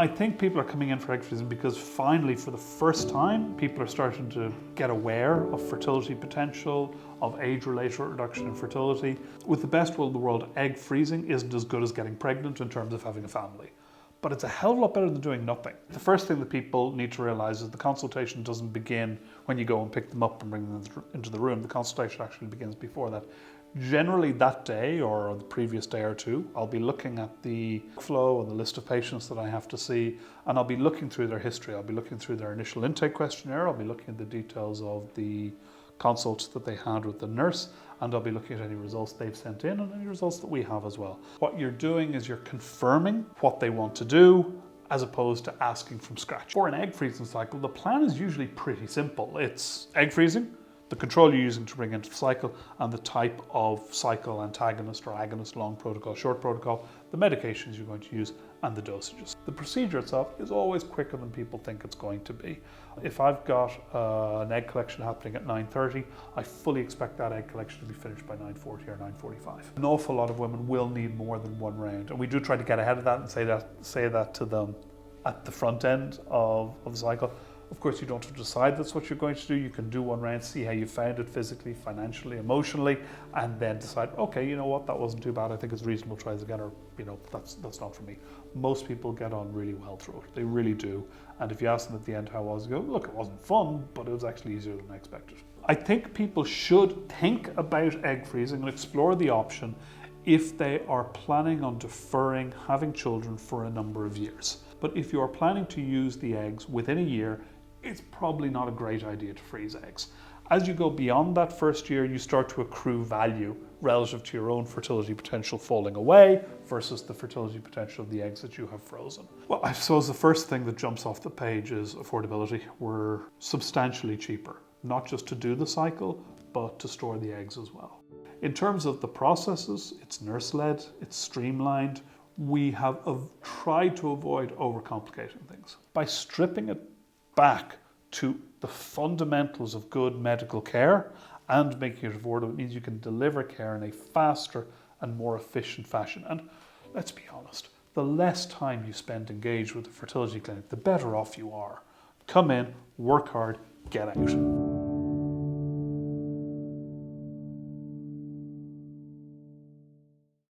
I think people are coming in for egg freezing because finally, for the first time, people are starting to get aware of fertility potential, of age-related reduction in fertility. With the best will in the world, egg freezing isn't as good as getting pregnant in terms of having a family. But it's a hell of a lot better than doing nothing. The first thing that people need to realize is the consultation doesn't begin when you go and pick them up and bring them into the room. The consultation actually begins before that. Generally that day or the previous day or two, I'll be looking at the flow and the list of patients that I have to see, and I'll be looking through their history. I'll be looking through their initial intake questionnaire. I'll be looking at the details of the consults that they had with the nurse, and I'll be looking at any results they've sent in and any results that we have as well. What you're doing is you're confirming what they want to do as opposed to asking from scratch. For an egg freezing cycle, the plan is usually pretty simple. It's egg freezing, the control you're using to bring into the cycle, and the type of cycle antagonist or agonist, long protocol, short protocol, the medications you're going to use, and the dosages. The procedure itself is always quicker than people think it's going to be. If I've got an egg collection happening at 9:30, I fully expect that egg collection to be finished by 9:40 or 9:45. An awful lot of women will need more than one round, and we do try to get ahead of that and say that to them at the front end of the cycle. Of course, you don't have to decide that's what you're going to do. You can do one round, see how you found it physically, financially, emotionally, and then decide, okay, you know what, that wasn't too bad. I think it's reasonable to try this again, or, you know, that's not for me. Most people get on really well through it. They really do. And if you ask them at the end how was it, go, look, it wasn't fun, but it was actually easier than I expected. I think people should think about egg freezing and explore the option if they are planning on deferring having children for a number of years. But if you are planning to use the eggs within a year, it's probably not a great idea to freeze eggs. As you go beyond that first year, you start to accrue value relative to your own fertility potential falling away versus the fertility potential of the eggs that you have frozen. Well, I suppose the first thing that jumps off the page is affordability. We're substantially cheaper, not just to do the cycle, but to store the eggs as well. In terms of the processes, it's nurse-led, it's streamlined. We have tried to avoid overcomplicating things. By stripping it back to the fundamentals of good medical care and making it affordable, it means you can deliver care in a faster and more efficient fashion. And let's be honest, the less time you spend engaged with the fertility clinic, the better off you are. Come in, work hard, get out.